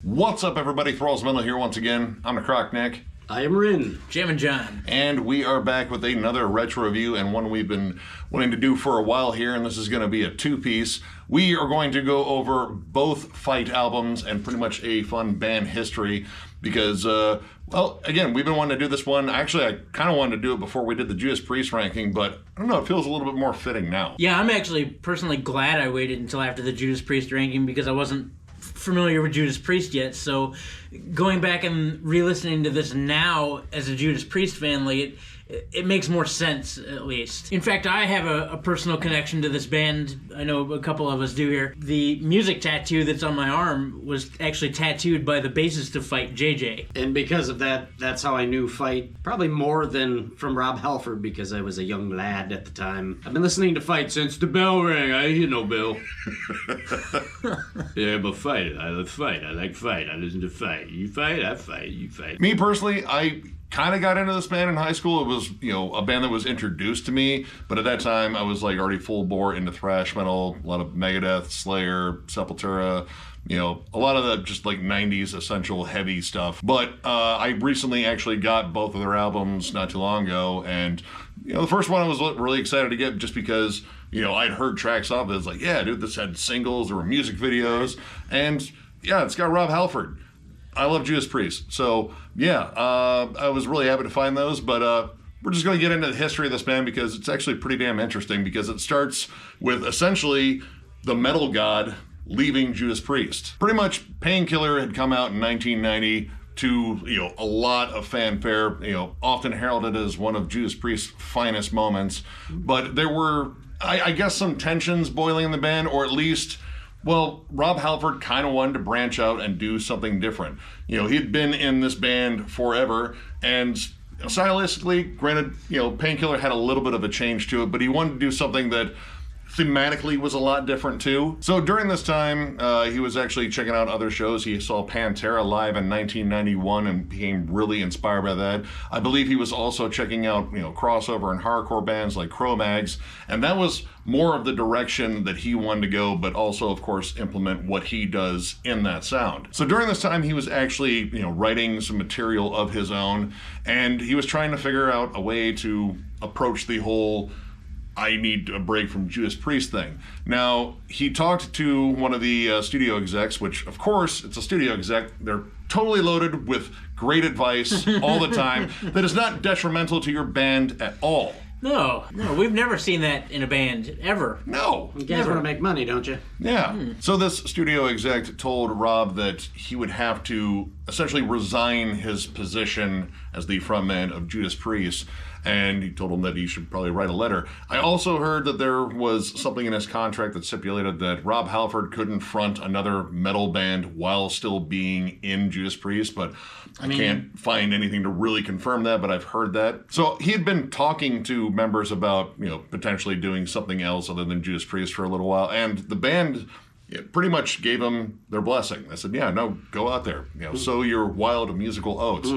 What's up, everybody? Thralls here once again. I'm Necrotic Nick. I am Rin. Jammin John. And we are back with another retro review, and one we've been wanting to do for a while here, and this is going to be a two-piece. We are going to go over both Fight albums and pretty much a fun band history because, well, again, we've been wanting to do this one. Actually, I kind of wanted to do it before we did the Judas Priest ranking, but I don't know, it feels a little bit more fitting now. Yeah, I'm actually personally glad I waited until after the Judas Priest ranking because I wasn't familiar with Judas Priest yet, so going back and re-listening to this now as a Judas Priest fan, like it makes more sense, at least. In fact, I have a personal connection to this band. I know a couple of us do here. The music tattoo that's on my arm was actually tattooed by the bassist of Fight, JJ. And because of that, that's how I knew Fight, probably more than from Rob Halford, because I was a young lad at the time. I've been listening to Fight since the bell rang. I hear no bell. Yeah, but Fight. I like Fight. I like Fight. I listen to Fight. You fight, I fight. You fight. Me personally, I kind of got into this band in high school. It was, a band that was introduced to me, but at that time I was like already full bore into thrash metal, a lot of Megadeth, Slayer, Sepultura, a lot of the just like 90s essential heavy stuff. But I recently actually got both of their albums not too long ago, and the first one I was really excited to get just because I'd heard tracks off it. It's like, yeah, dude, this had singles, there were music videos, and yeah, it's got Rob Halford. I love Judas Priest. So, yeah, I was really happy to find those, but we're just going to get into the history of this band because it's actually pretty damn interesting because it starts with essentially the metal god leaving Judas Priest. Pretty much Painkiller had come out in 1990 to, a lot of fanfare, often heralded as one of Judas Priest's finest moments, but there were, I guess, some tensions boiling in the band, or at least, well, Rob Halford kind of wanted to branch out and do something different. He'd been in this band forever, and stylistically, granted, Painkiller had a little bit of a change to it, but he wanted to do something that thematically was a lot different too. So during this time, he was actually checking out other shows. He saw Pantera live in 1991 and became really inspired by that. I believe he was also checking out, crossover and hardcore bands like Cro-Mags, and that was more of the direction that he wanted to go, but also, of course, implement what he does in that sound. So during this time, he was actually, writing some material of his own, and he was trying to figure out a way to approach the whole I need a break from Judas Priest thing. Now, he talked to one of the studio execs, which, of course, it's a studio exec. They're totally loaded with great advice all the time that is not detrimental to your band at all. No, we've never seen that in a band, ever. No. You guys want to make money, don't you? Yeah. So this studio exec told Rob that he would have to essentially resign his position as the frontman of Judas Priest, and he told him that he should probably write a letter. I also heard that there was something in his contract that stipulated that Rob Halford couldn't front another metal band while still being in Judas Priest, but I can't find anything to really confirm that, but I've heard that. So he had been talking to members about, potentially doing something else other than Judas Priest for a little while, and the band pretty much gave him their blessing. They said, yeah, no, go out there, sow your wild musical oats.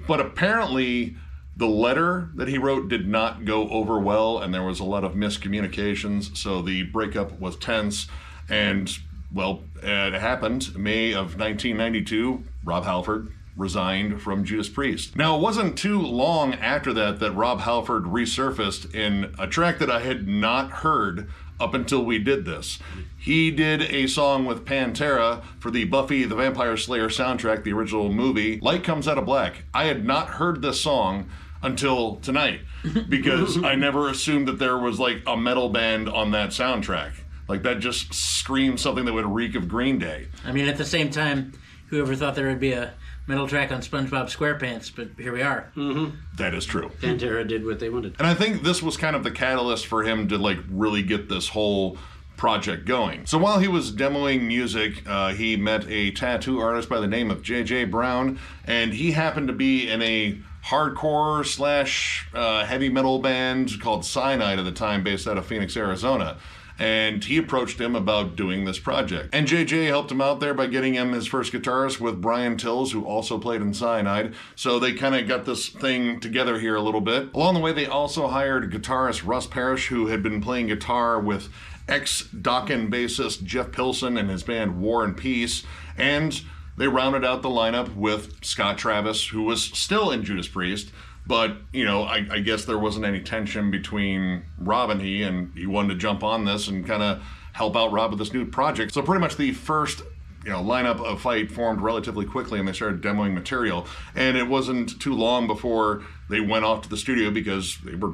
But apparently the letter that he wrote did not go over well, and there was a lot of miscommunications, so the breakup was tense, and, well, it happened. May of 1992, Rob Halford resigned from Judas Priest. Now, it wasn't too long after that Rob Halford resurfaced in a track that I had not heard up until we did this. He did a song with Pantera for the Buffy the Vampire Slayer soundtrack, the original movie, Light Comes Out of Black. I had not heard this song until tonight because I never assumed that there was like a metal band on that soundtrack. Like that just screams something that would reek of Green Day. I mean, at the same time, whoever thought there would be a metal track on SpongeBob SquarePants, but here we are. That is true. Pantera did what they wanted. And I think this was kind of the catalyst for him to like really get this whole project going. So while he was demoing music, he met a tattoo artist by the name of J.J. Brown, and he happened to be in a hardcore slash heavy metal band called Cyanide at the time, based out of Phoenix, Arizona. And he approached him about doing this project. And JJ helped him out there by getting him his first guitarist with Brian Tills, who also played in Cyanide. So they kind of got this thing together here a little bit. Along the way, they also hired guitarist Russ Parrish, who had been playing guitar with ex-Dokken bassist Jeff Pilson and his band War and Peace. And they rounded out the lineup with Scott Travis, who was still in Judas Priest. But, I guess there wasn't any tension between Rob and he wanted to jump on this and kind of help out Rob with this new project. So pretty much the first lineup of Fight formed relatively quickly, and they started demoing material. And it wasn't too long before they went off to the studio because they were,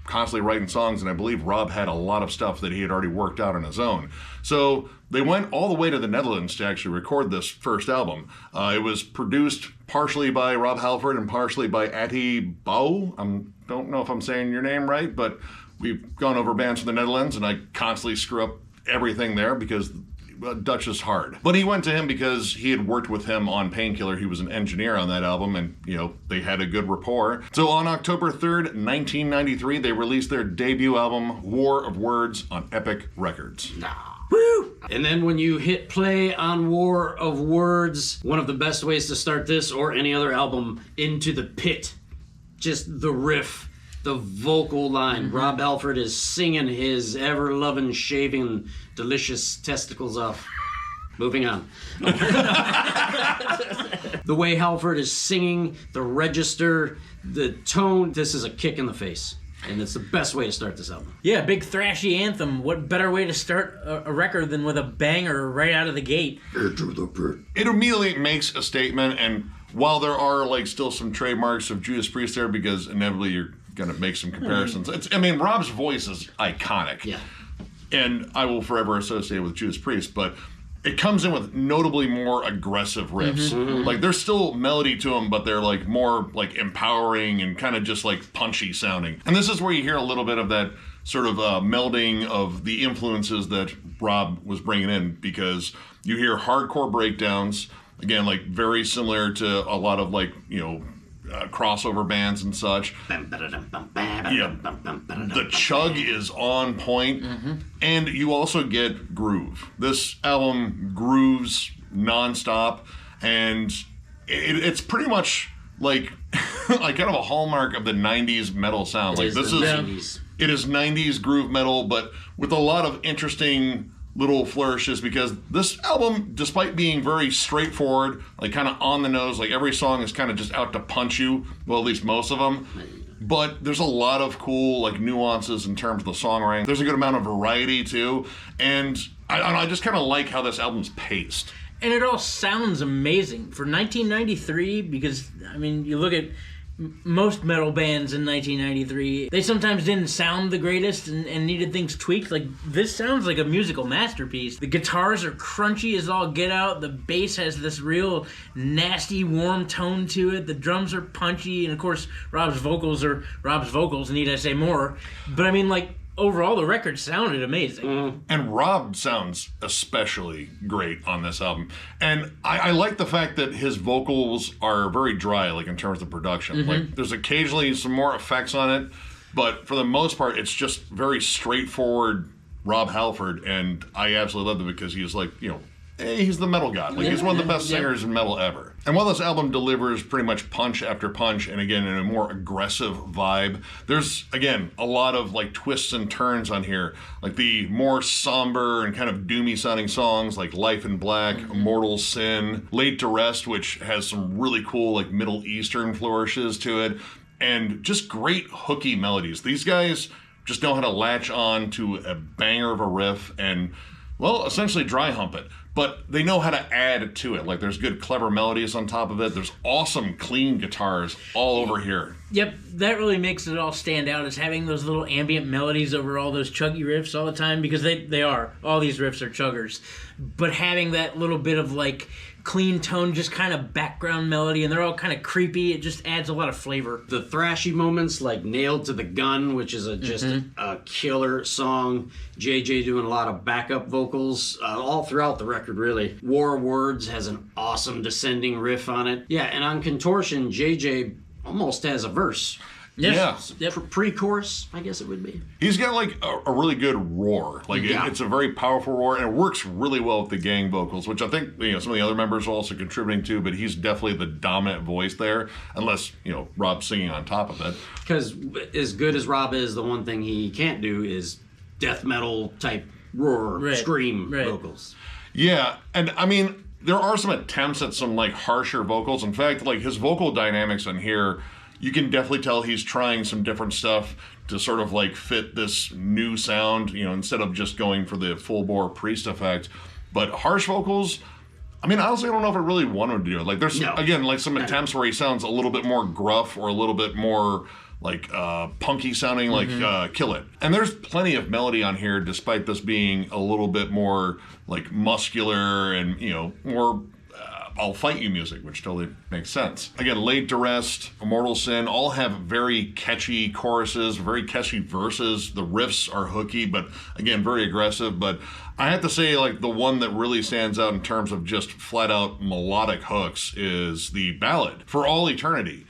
constantly writing songs. And I believe Rob had a lot of stuff that he had already worked out on his own. So they went all the way to the Netherlands to actually record this first album. It was produced partially by Rob Halford and partially by Atti Bouw. I don't know if I'm saying your name right, but we've gone over bands from the Netherlands, and I constantly screw up everything there because Dutch is hard. But he went to him because he had worked with him on Painkiller. He was an engineer on that album, and, they had a good rapport. So on October 3rd, 1993, they released their debut album, War of Words, on Epic Records. Woo! And then when you hit play on War of Words, one of the best ways to start this or any other album, Into the Pit. Just the riff, the vocal line. Rob Halford is singing his ever-loving, shaving, delicious testicles off. Moving on. The way Halford is singing, the register, the tone, this is a kick in the face. And it's the best way to start this album. Yeah, big thrashy anthem. What better way to start a record than with a banger right out of the gate? It immediately makes a statement, and while there are still some trademarks of Judas Priest there, because inevitably you're going to make some comparisons. Rob's voice is iconic. Yeah. And I will forever associate it with Judas Priest, but it comes in with notably more aggressive riffs. There's still melody to them, but they're more empowering and kind of just punchy sounding. And this is where you hear a little bit of that sort of melding of the influences that Rob was bringing in, because you hear hardcore breakdowns, again, very similar to a lot of crossover bands and such. Yeah, the chug is on point, and you also get groove. This album grooves nonstop, and it's pretty much kind of a hallmark of the 90s metal sound. It is 90s groove metal, but with a lot of interesting little flourishes, because this album, despite being very straightforward, kind of on the nose, every song is kind of just out to punch you, well, at least most of them, but there's a lot of cool nuances in terms of the songwriting. There's a good amount of variety too, and I just kind of like how this album's paced. And it all sounds amazing for 1993, because you look at most metal bands in 1993, they sometimes didn't sound the greatest and needed things tweaked. This sounds like a musical masterpiece. The guitars are crunchy as all get out. The bass has this real nasty, warm tone to it. The drums are punchy, and of course, Rob's vocals, need I say more. But overall, the record sounded amazing. And Rob sounds especially great on this album. And I like the fact that his vocals are very dry, in terms of production. There's occasionally some more effects on it, but for the most part, it's just very straightforward Rob Halford. And I absolutely love it because he's he's the metal god. He's one of the best singers in metal ever. And while this album delivers pretty much punch after punch, and again, in a more aggressive vibe, there's, again, a lot of twists and turns on here. The more somber and kind of doomy sounding songs like Life in Black, Immortal Sin, Laid to Rest, which has some really cool Middle Eastern flourishes to it, and just great hooky melodies. These guys just know how to latch on to a banger of a riff and, well, essentially dry hump it. But they know how to add to it. There's good, clever melodies on top of it. There's awesome, clean guitars all over here. Yep, that really makes it all stand out, is having those little ambient melodies over all those chuggy riffs all the time, because they are. All these riffs are chuggers. But having that little bit of, clean tone, just kind of background melody, and they're all kind of creepy. It just adds a lot of flavor. The thrashy moments, Nailed to the Gun, which is just a killer song. JJ doing a lot of backup vocals all throughout the record, really. War of Words has an awesome descending riff on it. Yeah, and on Contortion, JJ almost has a verse. Yeah. Pre-chorus, I guess it would be. He's got a really good roar. It's a very powerful roar, and it works really well with the gang vocals, which I think some of the other members are also contributing to, but he's definitely the dominant voice there, unless Rob's singing on top of it. Because as good as Rob is, the one thing he can't do is death metal type roar, scream vocals. Yeah, and there are some attempts at some like harsher vocals. In fact, like his vocal dynamics on here, you can definitely tell he's trying some different stuff to sort of like fit this new sound, you know, instead of just going for the full bore Priest effect. But harsh vocals, I mean, honestly, I don't know if I really want him to do it. Like, there's, again, like some attempts where he sounds a little bit more gruff or a little bit more, like, punky sounding, like Kill It. And there's plenty of melody on here, despite this being a little bit more, like, muscular and, you know, more I'll Fight You music, which totally makes sense. Again, Laid to Rest, Immortal Sin, all have very catchy choruses, very catchy verses. The riffs are hooky, but again, very aggressive. But I have to say, like, the one that really stands out in terms of just flat out melodic hooks is the ballad, For All Eternity.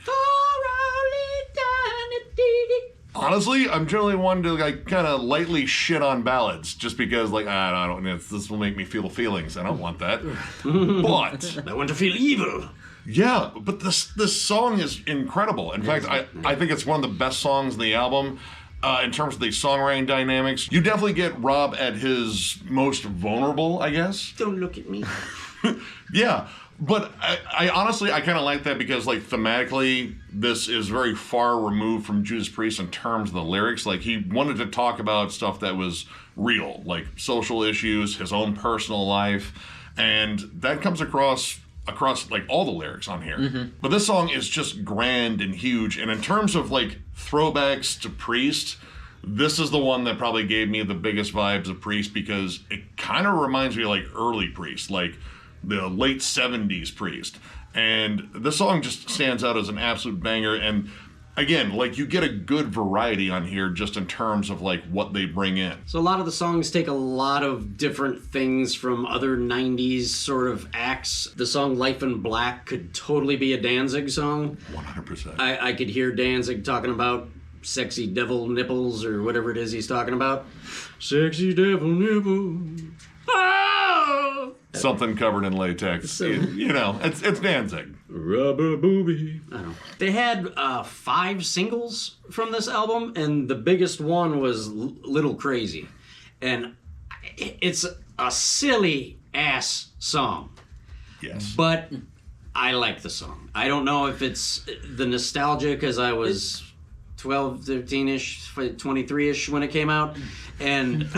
Honestly, I'm generally one to like kind of lightly shit on ballads just because like I don't this will make me feel feelings. I don't want that. But I want to feel evil. Yeah, but this song is incredible. In fact, I think it's one of the best songs in the album. In terms of the songwriting dynamics, you definitely get Rob at his most vulnerable, I guess. Don't look at me. Yeah. But I honestly, I kind of like that because, like, thematically, this is very far removed from Judas Priest in terms of the lyrics. Like, he wanted to talk about stuff that was real, like social issues, his own personal life, and that comes across like all the lyrics on here. But this song is just grand and huge, and in terms of like throwbacks to Priest, this is the one that probably gave me the biggest vibes of Priest because it kind of reminds me of like early Priest, like the late 70s Priest. And this song just stands out as an absolute banger. And again, like you get a good variety on here just in terms of like what they bring in. So a lot of the songs take a lot of different things from other 90s sort of acts. The song Life in Black could totally be a Danzig song. 100%. I could hear Danzig talking about sexy devil nipples or whatever it is he's talking about. Sexy devil nipples. Oh! Something covered in latex. You know, it's Danzig. Rubber booby. I don't know. They had 5 singles from this album, and the biggest one was Little Crazy. And it's a silly ass song. Yes. But I like the song. I don't know if it's the nostalgia because I was 12, 13-ish, 23-ish when it came out. And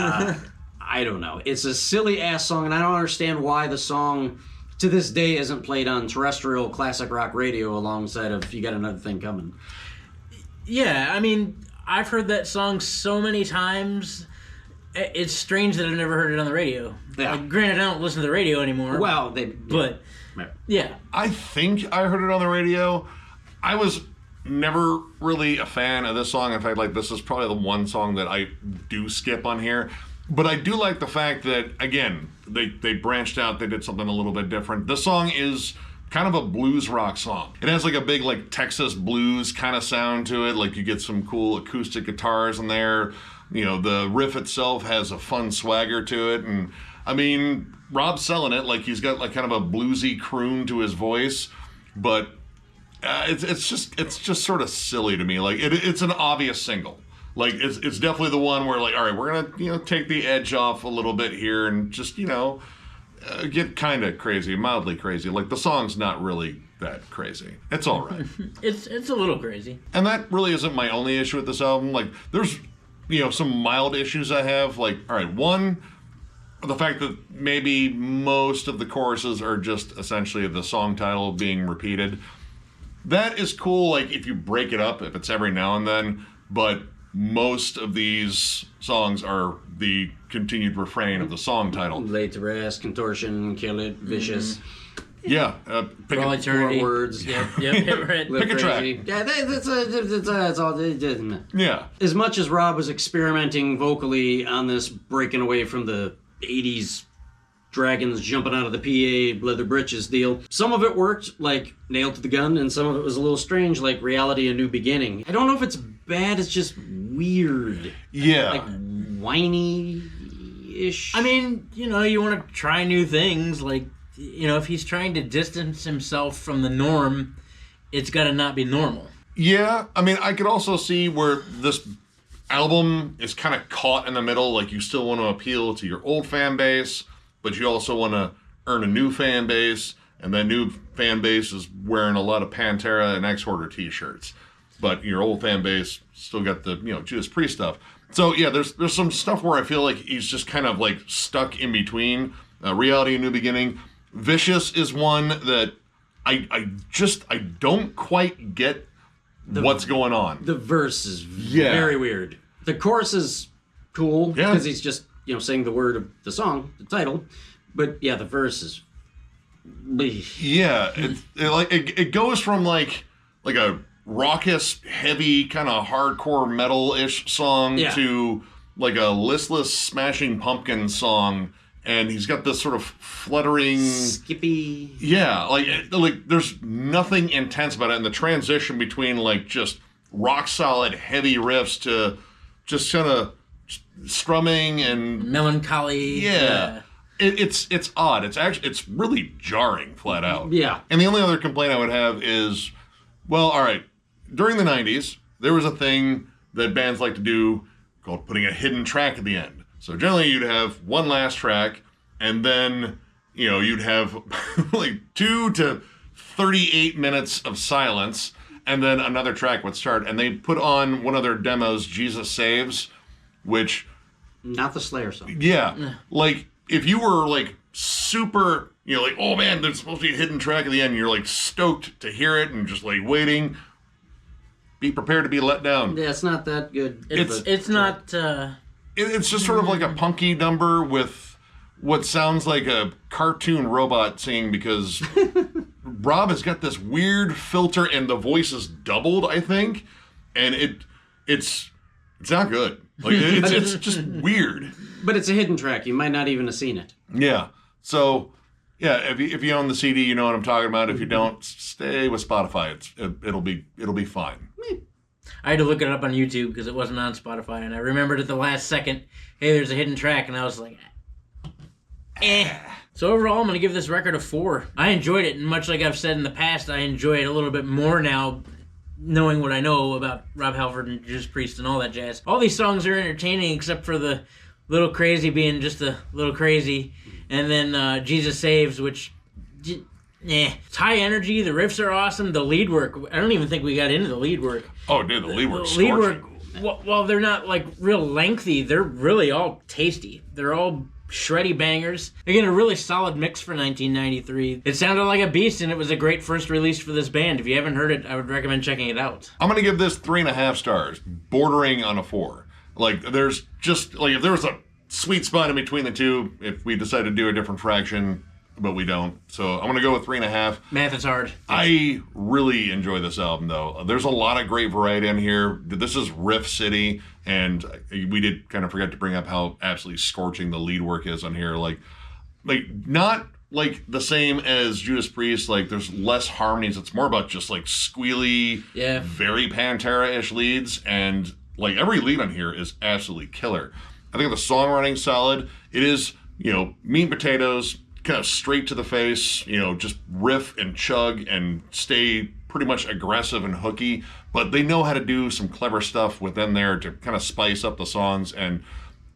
I don't know. It's a silly-ass song, and I don't understand why the song, to this day, isn't played on terrestrial classic rock radio alongside of You Got Another Thing Coming. Yeah, I mean, I've heard that song so many times. It's strange that I've never heard it on the radio. Yeah. Like, granted, I don't listen to the radio anymore. Well, But, yeah. I think I heard it on the radio. I was never really a fan of this song. In fact, like, this is probably the one song that I do skip on here. But I do like the fact that, again, they branched out, they did something a little bit different. This song is kind of a blues rock song. It has like a big like Texas blues kind of sound to it. Like you get some cool acoustic guitars in there. You know, the riff itself has a fun swagger to it. And I mean, Rob's selling it. Like he's got like kind of a bluesy croon to his voice. But it's just sort of silly to me. Like it's an obvious single. Like, it's definitely the one where, like, all right, we're going to, you know, take the edge off a little bit here and just, you know, get kind of crazy, mildly crazy. Like, the song's not really that crazy. It's all right. It's a little crazy. And that really isn't my only issue with this album. Like, there's, you know, some mild issues I have. Like, all right, one, the fact that maybe most of the choruses are just essentially the song title being repeated. That is cool, like, if you break it up, if it's every now and then, but most of these songs are the continued refrain of the song title. Laid to Rest, Contortion, Kill It, Vicious. Yeah. Pick For All Eternity. 4 words. Yep, right. Pick a track. Yeah, that's all. Yeah. As much as Rob was experimenting vocally on this, breaking away from the 80s dragons jumping out of the PA leather britches deal, some of it worked, like Nailed to the Gun, and some of it was a little strange, like Reality, A New Beginning. I don't know if it's bad, it's just weird. Yeah. Like whiny-ish. I mean, you know, you want to try new things. Like, you know, if he's trying to distance himself from the norm, it's got to not be normal. Yeah. I mean, I could also see where this album is kind of caught in the middle. Like, you still want to appeal to your old fan base, but you also want to earn a new fan base, and that new fan base is wearing a lot of Pantera and Exhorder t-shirts. But your old fan base still got the, Judas Priest stuff. So yeah, there's some stuff where I feel like he's just kind of like stuck in between Reality and New Beginning. Vicious is one that I don't quite get what's going on. The verse is very weird. The chorus is cool because he's just saying the word of the song, the title. But yeah, the verse is. Yeah, it goes from like a raucous, heavy, kind of hardcore metal-ish song to like a listless Smashing Pumpkins song, and he's got this sort of fluttering, skippy. Yeah, like there's nothing intense about it, and the transition between like just rock solid heavy riffs to just kind of strumming and melancholy. Yeah. It's odd. It's really jarring, flat out. Yeah. And the only other complaint I would have is, well, all right, during the 90s, there was a thing that bands like to do called putting a hidden track at the end. So generally you'd have one last track, and then, you'd have like 2 to 38 minutes of silence, and then another track would start. And they put on one of their demos, Jesus Saves, which... Not the Slayer song. Yeah. Like... If you were, like, super, like, oh, man, there's supposed to be a hidden track at the end, and you're, like, stoked to hear it and just, like, waiting, be prepared to be let down. Yeah, it's not that good. It's not... It's just sort of like a punky number with what sounds like a cartoon robot singing, because Rob has got this weird filter, and the voice is doubled, I think, and it's not good. Like, it's just weird. But it's a hidden track. You might not even have seen it. Yeah. So, yeah, if you own the CD, you know what I'm talking about. If you don't, stay with Spotify. It'll be fine. I had to look it up on YouTube because it wasn't on Spotify, and I remembered at the last second, hey, there's a hidden track, and I was like, eh. So overall, I'm going to give this record a 4. I enjoyed it, and much like I've said in the past, I enjoy it a little bit more now, knowing what I know about Rob Halford and Judas Priest and all that jazz. All these songs are entertaining except for the Little Crazy being just a little crazy, and then Jesus Saves, which, it's high energy, the riffs are awesome, the lead work, I don't even think we got into the lead work. Oh, dude, the lead work's lead scorching. work, while they're not, like, real lengthy, they're really all tasty. They're all shreddy bangers. Again, a really solid mix for 1993. It sounded like a beast, and it was a great first release for this band. If you haven't heard it, I would recommend checking it out. I'm going to give this 3.5 stars, bordering on a 4. Like, there's just, like, if there was a sweet spot in between the two, if we decide to do a different fraction, but we don't. So I'm going to go with 3.5. Math is hard. I really enjoy this album, though. There's a lot of great variety in here. This is Riff City, and we did kind of forget to bring up how absolutely scorching the lead work is on here. Like not like the same as Judas Priest. Like, there's less harmonies. It's more about just like squealy, very Pantera-ish leads, and like every lead on here is absolutely killer. I think the songwriting's solid. It is, meat and potatoes, kind of straight to the face, just riff and chug and stay pretty much aggressive and hooky. But they know how to do some clever stuff within there to kind of spice up the songs. And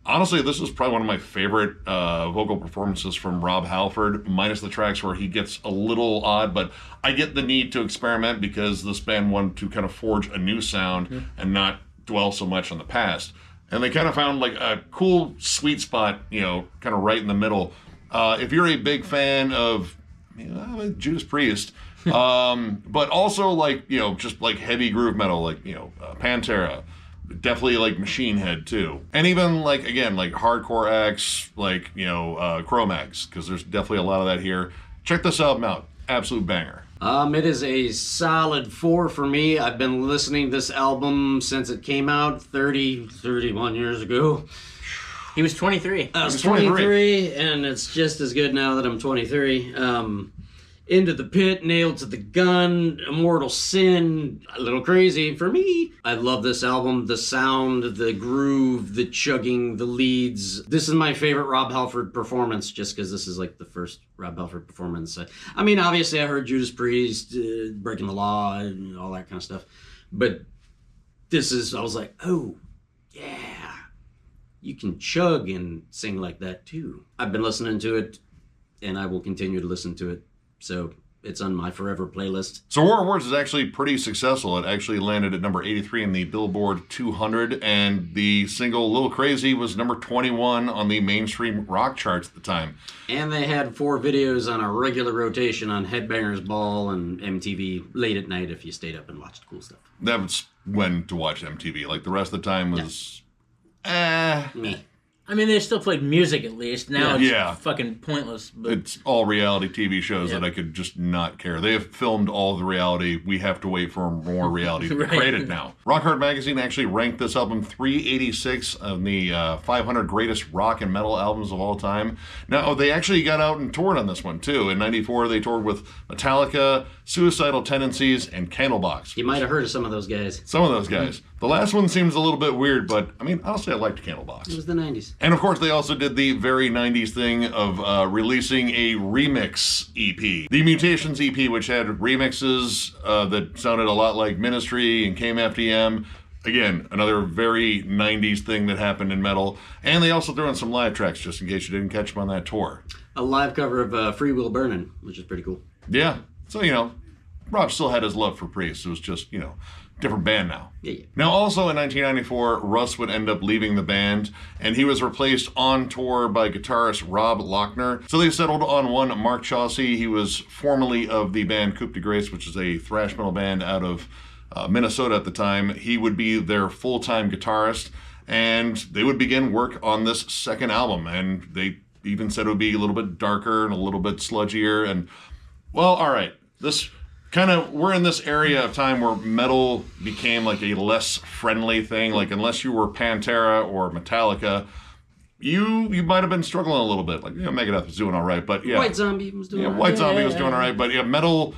honestly, this is probably one of my favorite vocal performances from Rob Halford, minus the tracks where he gets a little odd. But I get the need to experiment because this band wanted to kind of forge a new sound and not dwell so much on the past. And they kind of found like a cool sweet spot, kind of right in the middle. If you're a big fan of Judas Priest, but also like, just like heavy groove metal, like, Pantera, definitely like Machine Head too. And even like, again, like hardcore acts, like, Cro-Mags, because there's definitely a lot of that here. Check this album out. Absolute banger. It is a solid 4 for me. I've been listening to this album since it came out 31 years ago. He was 23. I was 23, and it's just as good now that I'm 23. Into the Pit, Nailed to the Gun, Immortal Sin, a little crazy for me. I love this album, the sound, the groove, the chugging, the leads. This is my favorite Rob Halford performance, just because this is like the first Rob Halford performance. I mean, obviously I heard Judas Priest, Breaking the Law, and all that kind of stuff. But I was like, oh, yeah, you can chug and sing like that too. I've been listening to it and I will continue to listen to it. So it's on my forever playlist. So War of Words is actually pretty successful. It actually landed at number 83 in the Billboard 200, and the single Little Crazy was number 21 on the mainstream rock charts at the time. And they had 4 videos on a regular rotation on Headbangers Ball and MTV late at night if you stayed up and watched cool stuff. That's when to watch MTV. Like, the rest of the time was... Me. I mean, they still played music at least. Now it's fucking pointless. But... It's all reality TV shows that I could just not care. They have filmed all the reality. We have to wait for more reality to be created now. Rock Hard Magazine actually ranked this album 386 on the 500 greatest rock and metal albums of all time. Now, they actually got out and toured on this one, too. In 94, they toured with Metallica, Suicidal Tendencies, and Candlebox. You might have heard of some of those guys. Some of those guys. The last one seems a little bit weird, but, I mean, honestly, I liked Candlebox. It was the 90s. And, of course, they also did the very 90s thing of releasing a remix EP. The Mutations EP, which had remixes that sounded a lot like Ministry and KMFDM. Again, another very 90s thing that happened in metal. And they also threw in some live tracks, just in case you didn't catch them on that tour. A live cover of Free Will Burnin', which is pretty cool. Yeah. So, you know, Rob still had his love for Priest. It was just, you know, different band now. Yeah. Now, also in 1994, Russ would end up leaving the band, and he was replaced on tour by guitarist Rob Lochner. So they settled on one Mark Chaussee. He was formerly of the band Coup de Grace, which is a thrash metal band out of Minnesota at the time. He would be their full-time guitarist, and they would begin work on this second album. And they even said it would be a little bit darker and a little bit sludgier. And, well, all right, this... we're in this area of time where metal became like a less friendly thing. Like, unless you were Pantera or Metallica, you might have been struggling a little bit. Like, you know, Megadeth was doing all right, but yeah. White Zombie was doing all right. White Zombie was doing all right, but yeah, metal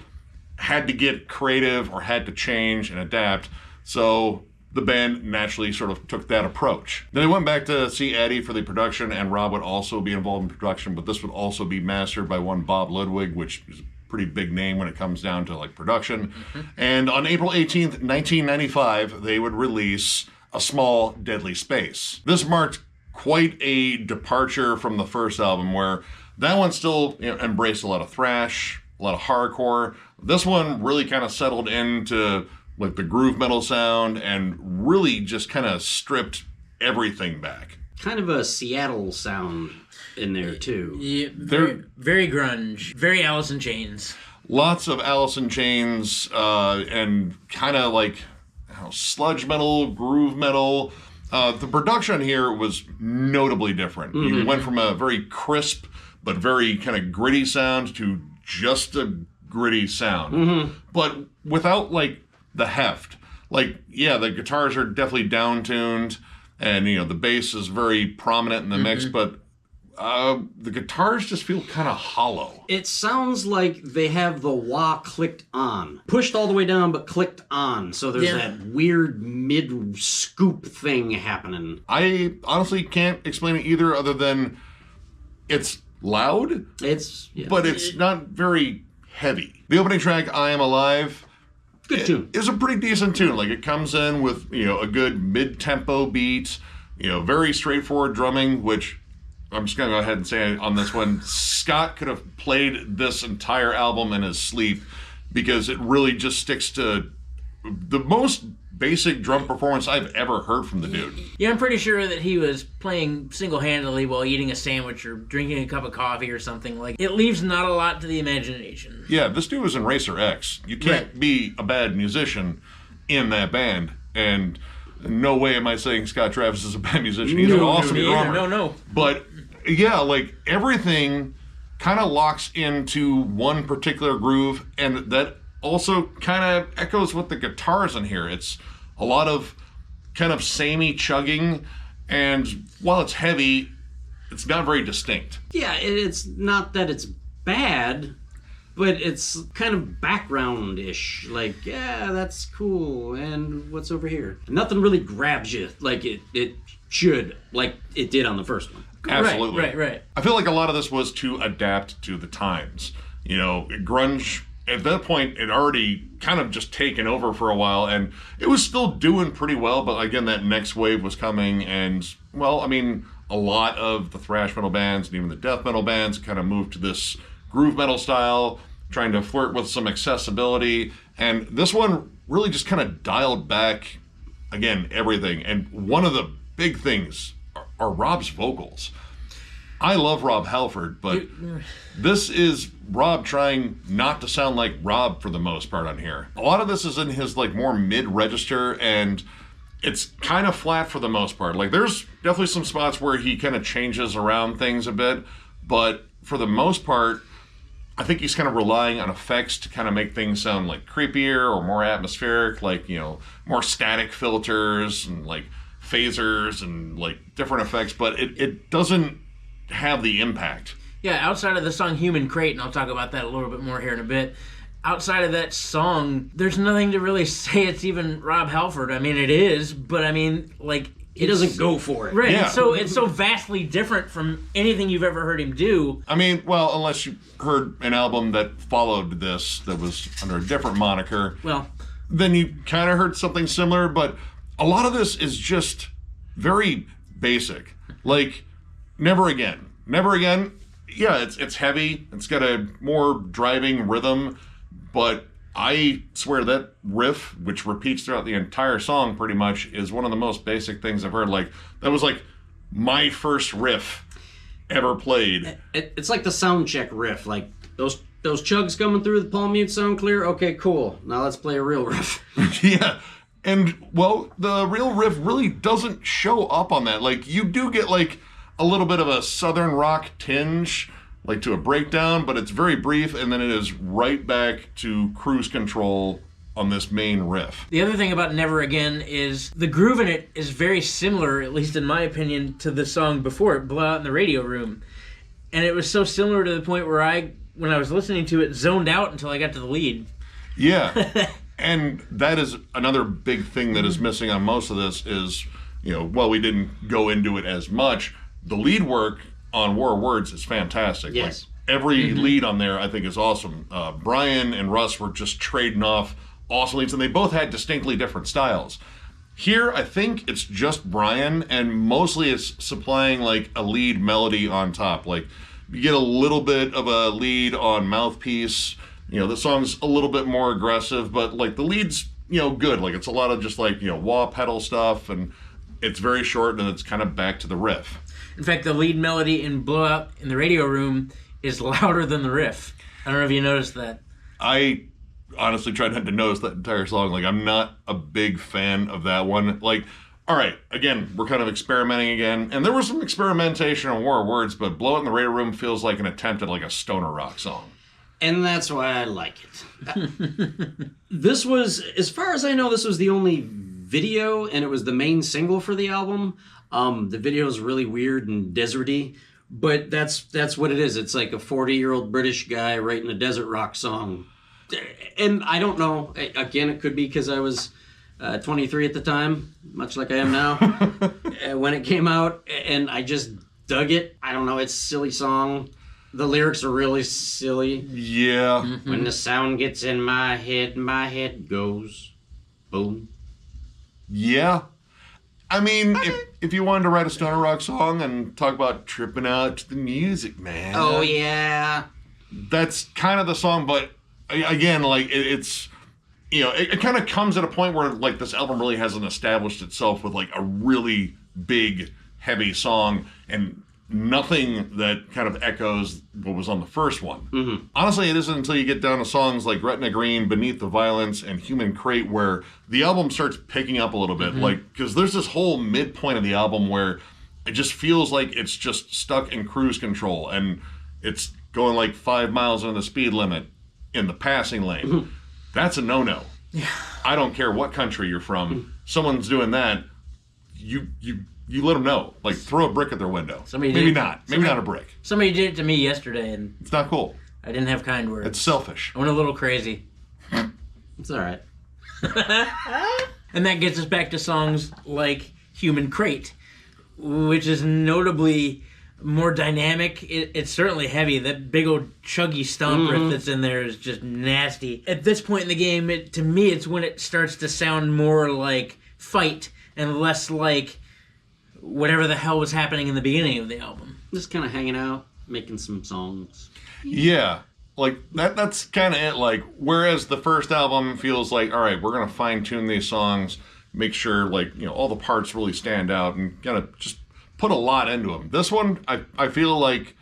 had to get creative or had to change and adapt. So the band naturally sort of took that approach. Then they went back to see Eddie for the production, and Rob would also be involved in production, but this would also be mastered by one Bob Ludwig, which is pretty big name when it comes down to like production. And on April 18th, 1995, they would release A Small Deadly Space. This marked quite a departure from the first album, where that one still, you know, embraced a lot of thrash, a lot of hardcore. This one really kind of settled into like the groove metal sound and really just kind of stripped everything back. Kind of a Seattle sound in there too. Yeah, very grunge, very Alice in Chains. Lots of Alice in Chains and kind of like, I don't know, sludge metal, groove metal. The production here was notably different. Mm-hmm. You went from a very crisp but very kind of gritty sound to just a gritty sound, but without like the heft. Like, yeah, the guitars are definitely down-tuned, and you know the bass is very prominent in the mix, but the guitars just feel kind of hollow. It sounds like they have the wah clicked on. Pushed all the way down, but clicked on. So there's that weird mid-scoop thing happening. I honestly can't explain it either, other than it's loud, but it's not very heavy. The opening track, I Am Alive, good tune. It's a pretty decent tune. Like, it comes in with, you know, a good mid-tempo beat, you know, very straightforward drumming, which I'm just going to go ahead and say on this one, Scott could have played this entire album in his sleep, because it really just sticks to the most basic drum performance I've ever heard from the dude. Yeah, I'm pretty sure that he was playing single-handedly while eating a sandwich or drinking a cup of coffee or something. Like, it leaves not a lot to the imagination. Yeah, this dude was in Racer X. You can't be a bad musician in that band, and no way am I saying Scott Travis is a bad musician. He's an awesome drummer. No. But yeah, like, everything kind of locks into one particular groove, and that also kind of echoes with the guitars in here. It's a lot of kind of samey chugging, and while it's heavy, it's not very distinct. Yeah, it's not that it's bad, but it's kind of background-ish. Like, yeah, that's cool, and what's over here? Nothing really grabs you like it should, like it did on the first one. Absolutely. Right. I feel like a lot of this was to adapt to the times. You know, grunge, at that point, it already kind of just taken over for a while, and it was still doing pretty well, but again, that next wave was coming, and, well, I mean, a lot of the thrash metal bands and even the death metal bands kind of moved to this groove metal style, trying to flirt with some accessibility. And this one really just kind of dialed back, again, everything. And one of the big things are Rob's vocals. I love Rob Halford, but this is Rob trying not to sound like Rob for the most part on here. A lot of this is in his like more mid-register, and it's kind of flat for the most part. Like there's definitely some spots where he kind of changes around things a bit, but for the most part, I think he's kind of relying on effects to kind of make things sound like creepier or more atmospheric, like, you know, more static filters and like phasers and like different effects, but it doesn't have the impact. Yeah, outside of the song Human Crate, and I'll talk about that a little bit more here in a bit, outside of that song, there's nothing to really say it's even Rob Halford. I mean, it is, but I mean, like... He doesn't go for it. Right, yeah. It's so vastly different from anything you've ever heard him do. I mean, well, unless you heard an album that followed this that was under a different moniker, Well, then you kind of heard something similar, but a lot of this is just very basic. Like, Never Again. Never Again, yeah, it's heavy. It's got a more driving rhythm, but I swear that riff, which repeats throughout the entire song pretty much, is one of the most basic things I've heard. Like, that was like my first riff ever played. It's like the sound check riff. Like, those chugs coming through the palm mute sound clear? Okay, cool. Now let's play a real riff. Yeah. And, well, the real riff really doesn't show up on that. Like, you do get, like, a little bit of a southern rock tinge, like to a breakdown, but it's very brief, and then it is right back to cruise control on this main riff. the other thing about Never Again is the groove in it is very similar, at least in my opinion, to the song before it, Blow Out in the Radio Room. And it was so similar to the point where when I was listening to it, zoned out until I got to the lead. Yeah. And that is another big thing that is missing on most of this is, you know, while we didn't go into it as much, the lead work on War of Words is fantastic. Yes. Like, every lead on there I think is awesome. Brian and Russ were just trading off awesome leads, and they both had distinctly different styles. Here, I think it's just Brian, and mostly it's supplying like a lead melody on top. Like, you get a little bit of a lead on Mouthpiece. You know, the song's a little bit more aggressive, but like the lead's, you know, good. Like, it's a lot of just like, you know, wah pedal stuff, and it's very short, and it's kind of back to the riff. In fact, the lead melody in Blow Out in the Radio Room is louder than the riff. I don't know if you noticed that. I honestly tried not to notice that entire song. Like, I'm not a big fan of that one. Like, all right, again, we're kind of experimenting again. And there was some experimentation on War of Words, but Blow It in the Radio Room feels like an attempt at like a stoner rock song. And that's why I like it. This was, as far as I know, this was the only video, and it was the main single for the album. The video is really weird and deserty, but that's what it is. It's like a 40-year-old British guy writing a desert rock song. And I don't know. Again, it could be because I was 23 at the time, much like I am now, when it came out, and I just dug it. I don't know. It's a silly song. The lyrics are really silly. Yeah. Mm-hmm. When the sound gets in my head goes boom. Yeah. I mean, if you wanted to write a stoner rock song and talk about tripping out to the music, man. Oh, yeah. That's kind of the song, but again, like, it's, you know, it kind of comes at a point where, like, this album really hasn't established itself with, like, a really big, heavy song, and nothing that kind of echoes what was on the first one. Mm-hmm. Honestly, it isn't until you get down to songs like Retina Green, Beneath the Violence, and Human Crate where the album starts picking up a little bit. Like, because there's this whole midpoint of the album where it just feels like it's just stuck in cruise control, and it's going like 5 miles on the speed limit in the passing lane. Mm-hmm. That's a no-no. Yeah. I don't care what country you're from. Someone's doing that, you let them know. Like, throw a brick at their window. Maybe not a brick. Somebody did it to me yesterday, and It's not cool. I didn't have kind words. It's selfish. I went a little crazy. It's all right. And that gets us back to songs like Human Crate, which is notably more dynamic. It's certainly heavy. That big old chuggy stomp riff that's in there is just nasty. At this point in the game, to me, it's when it starts to sound more like Fight and less like whatever the hell was happening in the beginning of the album. Just kind of hanging out, making some songs. Yeah. Like, that's kind of it. Like, whereas the first album feels like, all right, we're going to fine-tune these songs, make sure, like, you know, all the parts really stand out and kind of just put a lot into them. This one, I feel like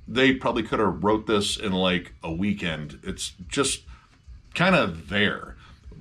they probably could have wrote this in, like, a weekend. It's just kind of there.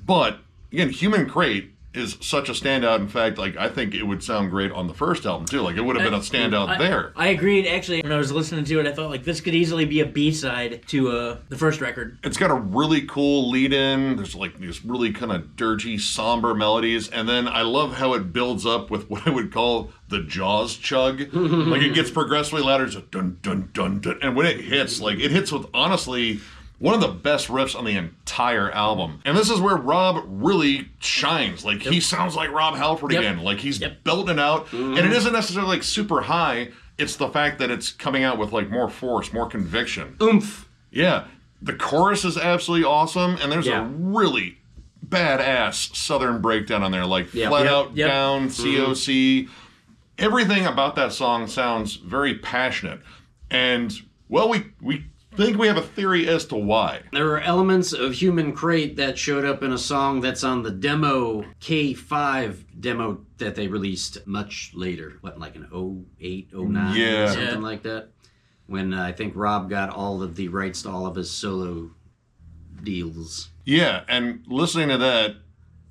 But, again, Human Crate is such a standout. In fact, like, I think it would sound great on the first album too. Like, it would have been a standout there. I agreed. Actually, when I was listening to it, I thought like this could easily be a B-side to the first record. It's got a really cool lead-in. There's like these really kind of dirgy, somber melodies, and then I love how it builds up with what I would call the Jaws chug. Like, it gets progressively louder. It's a dun dun dun dun, and when it hits, like, it hits with honestly one of the best riffs on the entire album. And this is where Rob really shines. Like, he sounds like Rob Halford again. Like, he's belting it out. And it isn't necessarily, like, super high. It's the fact that it's coming out with, like, more force, more conviction. Oomph. Yeah. The chorus is absolutely awesome. And there's a really badass Southern breakdown on there. Like, flat out, down, COC. Everything about that song sounds very passionate. And, well, we think we have a theory as to why. There are elements of Human Crate that showed up in a song that's on the demo, K5 demo that they released much later. What, like an 08, 09, or something like that? When I think Rob got all of the rights to all of his solo deals. Yeah, and listening to that,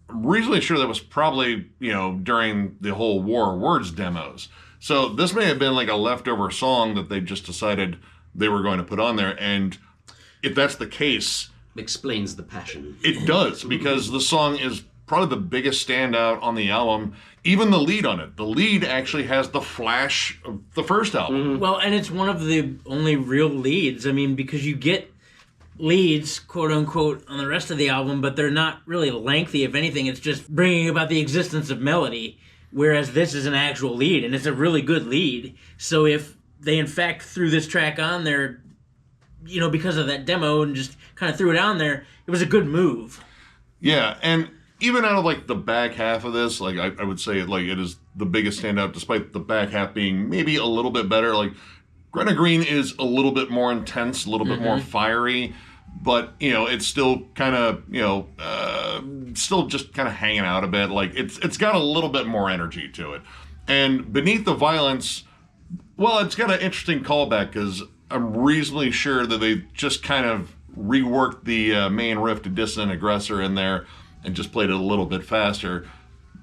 I'm reasonably sure that was probably, you know, during the whole War of Words demos. So this may have been like a leftover song that they just decided they were going to put on there, and if that's the case, explains the passion. It does, because the song is probably the biggest standout on the album. Even the lead on it. The lead actually has the flash of the first album. Well, and it's one of the only real leads. I mean, because you get leads, quote unquote, on the rest of the album, but they're not really lengthy. If anything, it's just bringing about the existence of melody, whereas this is an actual lead, and it's a really good lead. So if they in fact threw this track on there, you know, because of that demo and just kind of threw it on there, it was a good move. Yeah, and even out of like the back half of this, like I would say like it is the biggest standout, despite the back half being maybe a little bit better. Like, Gretna Green is a little bit more intense, a little bit more fiery, but, you know, it's still kind of, you know, still just kind of hanging out a bit. Like, it's got a little bit more energy to it. And Beneath the Violence, well, it's got an interesting callback, because I'm reasonably sure that they just kind of reworked the main riff to Dissident Aggressor in there and just played it a little bit faster.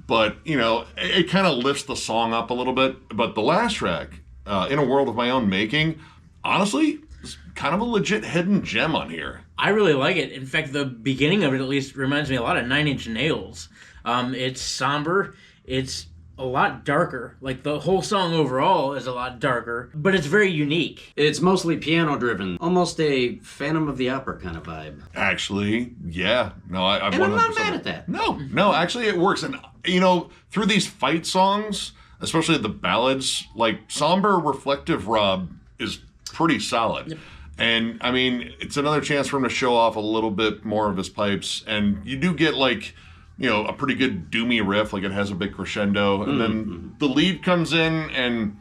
But, you know, it kind of lifts the song up a little bit. But the last track, In a World of My Own Making, honestly, is kind of a legit hidden gem on here. I really like it. In fact, the beginning of it at least reminds me a lot of Nine Inch Nails. It's somber. It's a lot darker. Like, the whole song overall is a lot darker, but it's very unique. It's mostly piano driven, almost a Phantom of the Opera kind of vibe. Actually, yeah. No, I'm and I'm not mad at that. No, actually it works. And, you know, through these fight songs, especially the ballads, like, somber, reflective Rob is pretty solid. Yep. And, I mean, it's another chance for him to show off a little bit more of his pipes. And you do get, like, you know, a pretty good doomy riff, like it has a big crescendo, and then the lead comes in and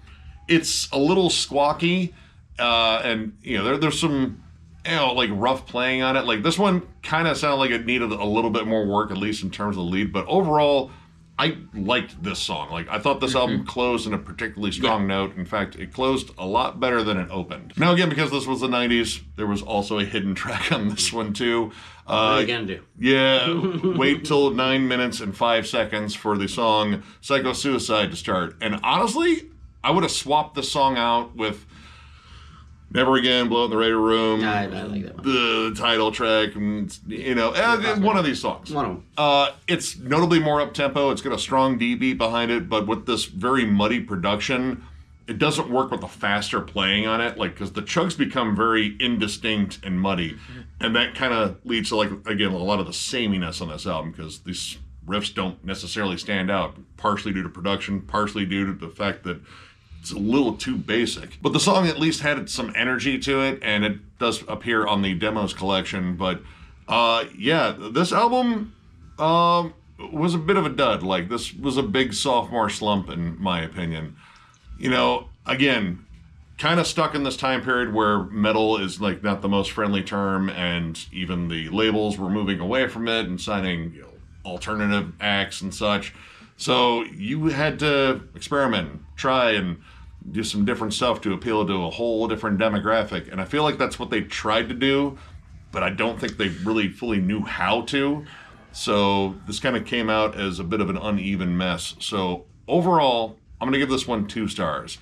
it's a little squawky, and, you know, there's some, you know, like, rough playing on it. Like, this one kind of sounded like it needed a little bit more work, at least in terms of the lead, but overall, I liked this song. Like, I thought this album closed in a particularly strong note. In fact, it closed a lot better than it opened. Now, again, because this was the 90s, there was also a hidden track on this one, too. What are you gonna do? Yeah, wait till 9 minutes and 5 seconds for the song Psycho Suicide to start. And honestly, I would have swapped the song out with Never Again, Blow It in the Radio Room. I like that one. The title track, and, you know, one of these songs. One of them. It's notably more up-tempo. It's got a strong D beat behind it, but with this very muddy production, it doesn't work with the faster playing on it, like, because the chugs become very indistinct and muddy, and that kind of leads to, like, again, a lot of the sameness on this album, because these riffs don't necessarily stand out, partially due to production, partially due to the fact that it's a little too basic. But the song at least had some energy to it, and it does appear on the Demos collection. But yeah, this album, was a bit of a dud. Like, this was a big sophomore slump, in my opinion. You know, again, kind of stuck in this time period where metal is like not the most friendly term, and even the labels were moving away from it and signing, you know, alternative acts and such. So you had to experiment, try and do some different stuff to appeal to a whole different demographic. And I feel like that's what they tried to do, but I don't think they really fully knew how to. So this kind of came out as a bit of an uneven mess. So overall, I'm going to give this one 2 stars.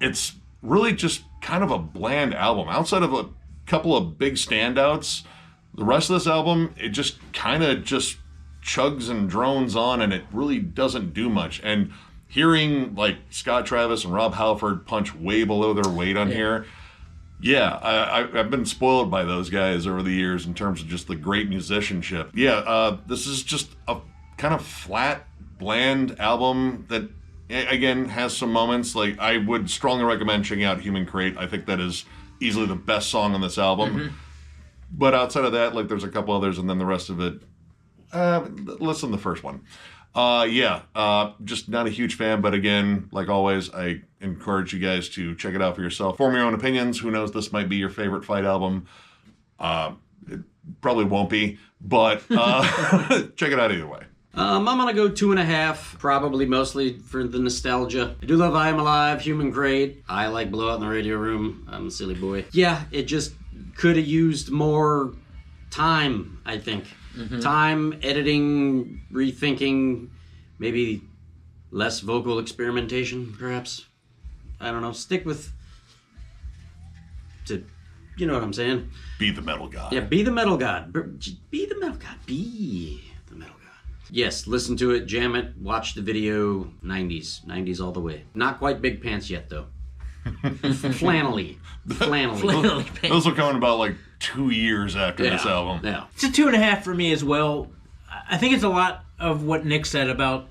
It's really just kind of a bland album. Outside of a couple of big standouts, the rest of this album, it just kind of just chugs and drones on, and it really doesn't do much. And hearing like Scott Travis and Rob Halford punch way below their weight on here, I've been spoiled by those guys over the years in terms of just the great musicianship. This is just a kind of flat, bland album that, again, has some moments. Like, I would strongly recommend checking out Human Crate. I think that is easily the best song on this album. But outside of that, like, there's a couple others, and then the rest of it, listen to the first one. Just not a huge fan, but again, like always, I encourage you guys to check it out for yourself. Form your own opinions. Who knows, this might be your favorite Fight album. It probably won't be, but check it out either way. I'm gonna go 2.5, probably mostly for the nostalgia. I do love I Am Alive, Human Crate. I like Blow Out in the Radio Room. I'm a silly boy. Yeah, it just could have used more time, I think. Time, editing, rethinking, maybe less vocal experimentation, perhaps. I don't know. Stick with, you know what I'm saying? Be the metal god. Yeah, be the metal god. Be the metal god. Be the metal god. Yes, listen to it, jam it, watch the video. 90's. 90's all the way. Not quite big pants yet, though. Flannelly. Those will come in about like 2 years after this album. Yeah. It's a 2.5 for me as well. I think it's a lot of what Nick said about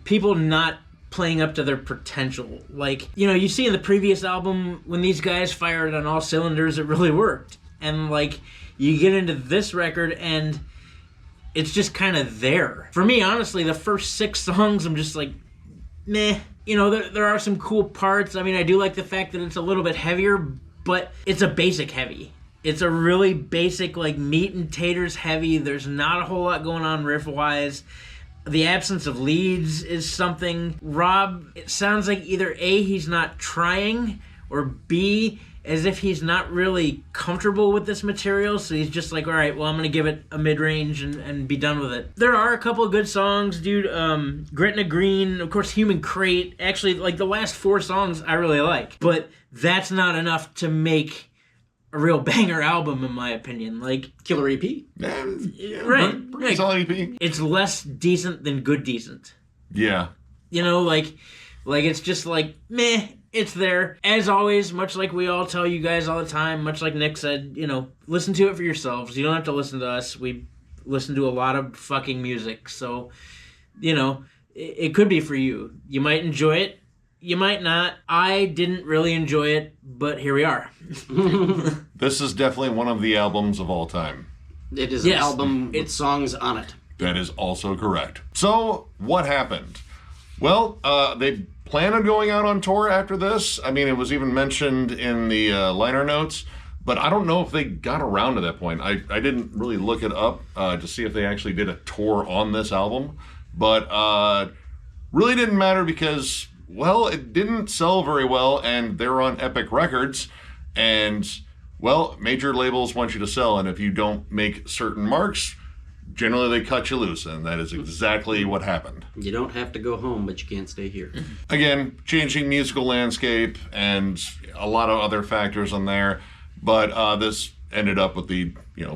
people not playing up to their potential. Like, you know, you see in the previous album, when these guys fired on all cylinders, it really worked. And like, you get into this record and it's just kind of there. For me, honestly, the first 6 songs, I'm just like, meh. You know, there are some cool parts. I mean, I do like the fact that it's a little bit heavier, but it's a basic heavy. It's a really basic, like, meat and taters heavy. There's not a whole lot going on riff-wise. The absence of leads is something. Rob, it sounds like either A, he's not trying, or B, as if he's not really comfortable with this material, so he's just like, all right, well, I'm going to give it a mid-range and be done with it. There are a couple of good songs, dude. Gretna Green, of course, Human Crate. Actually, like, the last 4 songs I really like, but that's not enough to make a real banger album, in my opinion. Like, Killer EP? Right. Pretty solid EP. It's less decent than good decent. Yeah. You know, like it's just like, meh. It's there. As always, much like we all tell you guys all the time, much like Nick said, you know, listen to it for yourselves. You don't have to listen to us. We listen to a lot of fucking music. So, you know, it could be for you. You might enjoy it. You might not. I didn't really enjoy it, but here we are. This is definitely one of the albums of all time. It is an album with songs on it. That is also correct. So, what happened? Well, they plan on going out on tour after this. I mean, it was even mentioned in the liner notes, but I don't know if they got around to that point. I didn't really look it up to see if they actually did a tour on this album, but really didn't matter because, well, it didn't sell very well, and they're on Epic Records, and, well, major labels want you to sell, and if you don't make certain marks, generally they cut you loose, and that is exactly what happened. You don't have to go home, but you can't stay here. Again, changing musical landscape and a lot of other factors on there, but this ended up with the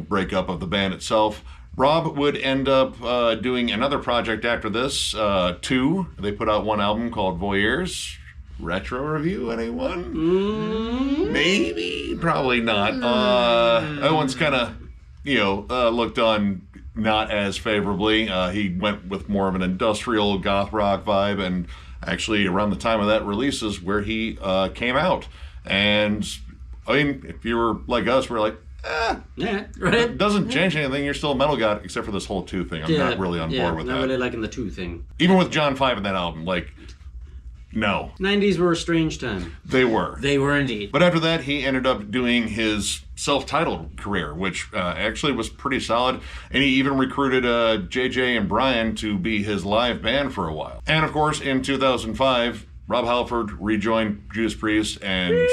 breakup of the band itself. Rob would end up doing another project after this, 2. They put out one album called Voyeurs. Retro review, anyone? Maybe, probably not. That one's kind of, looked on not as favorably. He went with more of an industrial goth rock vibe, and actually around the time of that release is where he came out. And I mean, if you were like us, we're like, Yeah. Right? It doesn't change anything. You're still a metal god, except for this whole 2 thing. I'm not really on board with not that. really liking the 2 thing. Even with John 5 in that album, like, no. 90s were a strange time. They were. They were indeed. But after that, he ended up doing his self-titled career, which actually was pretty solid. And he even recruited JJ and Brian to be his live band for a while. And of course, in 2005, Rob Halford rejoined Judas Priest. And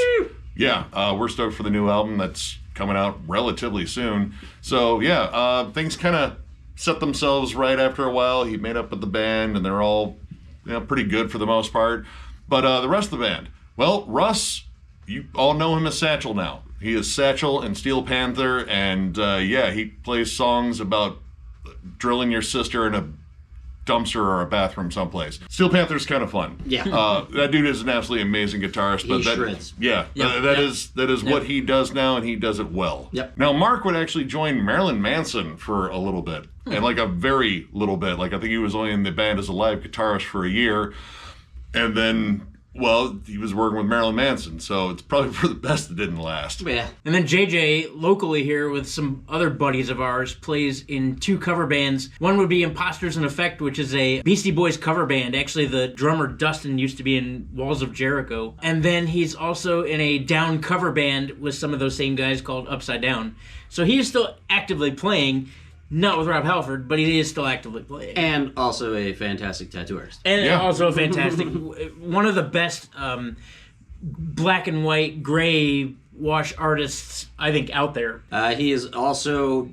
yeah, we're stoked for the new album that's coming out relatively soon. So yeah, things kind of set themselves right after a while. He made up with the band, and they're all pretty good for the most part. But the rest of the band, well, Russ, you all know him as Satchel now. He is Satchel in Steel Panther, and yeah, he plays songs about drilling your sister in a dumpster or a bathroom someplace. Steel Panther's kind of fun. Yeah. That dude is an absolutely amazing guitarist. But He shreds. Yeah, that is what he does now, and he does it well. Yep. Now, Mark would actually join Marilyn Manson for a little bit, and like a very little bit. Like, I think he was only in the band as a live guitarist for a year, and then, well, he was working with Marilyn Manson, so it's probably for the best it didn't last. Yeah. And then JJ, locally here with some other buddies of ours, plays in 2 cover bands. One would be Imposters in Effect, which is a Beastie Boys cover band. Actually, the drummer Dustin used to be in Walls of Jericho. And then he's also in a Down cover band with some of those same guys called Upside Down. So he is still actively playing. Not with Rob Halford, but he is still actively playing. And also a fantastic tattoo artist. And Yeah. also a fantastic, one of the best black and white gray wash artists, I think, out there. He has also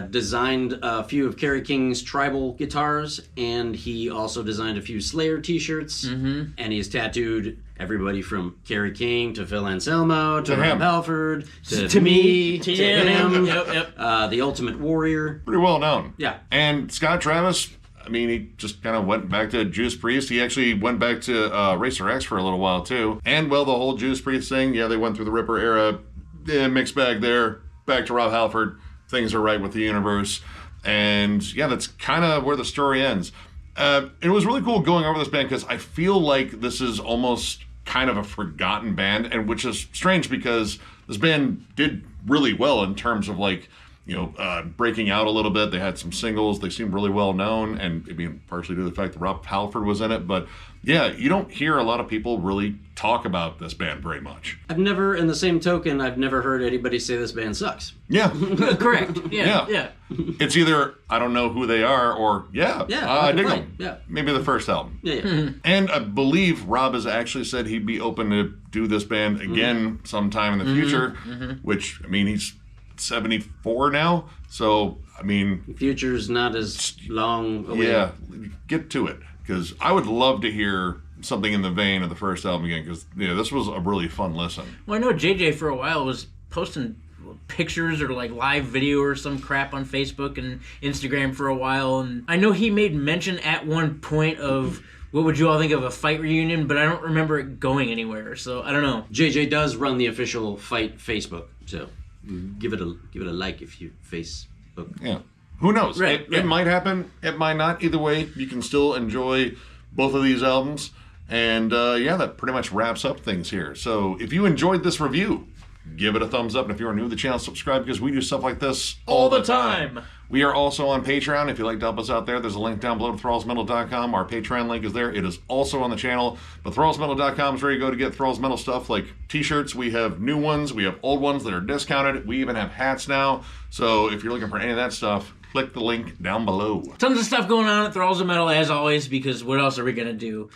designed a few of Kerry King's tribal guitars, and he also designed a few Slayer t-shirts. Mm-hmm. And he's tattooed everybody from Kerry King to Phil Anselmo to him. Rob Halford To me, to him. Yep. The Ultimate Warrior. Pretty well known. Yeah. And Scott Travis, I mean, he just kind of went back to Judas Priest. He actually went back to Racer X for a little while, too. And, well, the whole Judas Priest thing, yeah, they went through the Ripper era. Mixed bag there. Back to Rob Halford. Things are right with the universe. And, yeah, that's kind of where the story ends. It was really cool going over this band because I feel like this is almost kind of a forgotten band, and which is strange because this band did really well in terms of, like, breaking out a little bit. They had some singles. They seemed really well known, and I mean, partially due to the fact that Rob Halford was in it. But yeah, you don't hear a lot of people really talk about this band very much. I've never, in the same token, I've never heard anybody say this band sucks. Yeah. Correct. Yeah. It's either I don't know who they are, or I dig them. Yeah. Maybe the first album. Yeah. And I believe Rob has actually said he'd be open to do this band again sometime in the future, which, I mean, he's 74 now, so I mean, The future's not as long away. yeah, get to it, because I would love to hear something in the vein of the first album again, because this was a really fun listen. Well, I know JJ for a while was posting pictures or like live video or some crap on Facebook and Instagram for a while, and I know he made mention at one point of what would you all think of a fight reunion, but I don't remember it going anywhere, so I don't know. JJ does run the official Fight Facebook, so give it a like if you Facebook. Yeah, who knows? Right, It might happen. It might not. Either way, you can still enjoy both of these albums. And that pretty much wraps up things here. So if you enjoyed this review, give it a thumbs up. And if you are new to the channel, subscribe, because we do stuff like this all the time. We are also on Patreon. If you'd like to help us out there, there's a link down below to thrallsmetal.com. Our Patreon link is there. It is also on the channel. But thrallsmetal.com is where you go to get Thralls Metal stuff like t-shirts. We have new ones. We have old ones that are discounted. We even have hats now. So if you're looking for any of that stuff, click the link down below. Tons of stuff going on at Thralls of Metal, as always, because what else are we going to do?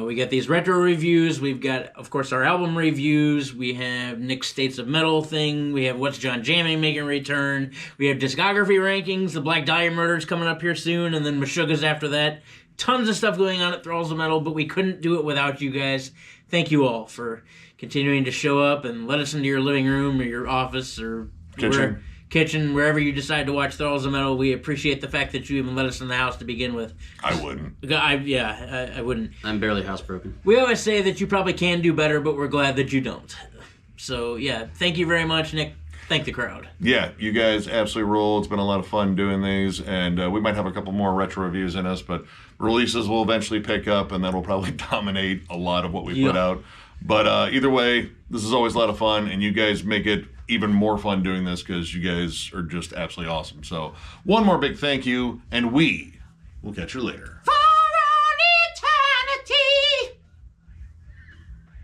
We got these retro reviews. We've got, of course, our album reviews. We have Nick's States of Metal thing. We have What's John Jammin making a return. We have discography rankings. The Black Dahlia Murders coming up here soon, and then Meshuggah's after that. Tons of stuff going on at Thralls of Metal, but we couldn't do it without you guys. Thank you all for continuing to show up and let us into your living room or your office or kitchen, wherever you decide to watch Thralls of Metal. We appreciate the fact that you even let us in the house to begin with. I wouldn't. I wouldn't. I'm barely housebroken. We always say that you probably can do better, but we're glad that you don't. So, yeah, thank you very much, Nick. Thank the crowd. Yeah, you guys absolutely rule. It's been a lot of fun doing these, and we might have a couple more retro reviews in us, but releases will eventually pick up, and that'll probably dominate a lot of what we put out. But either way, this is always a lot of fun, and you guys make it even more fun doing this because you guys are just absolutely awesome. So one more big thank you, and we will catch you later.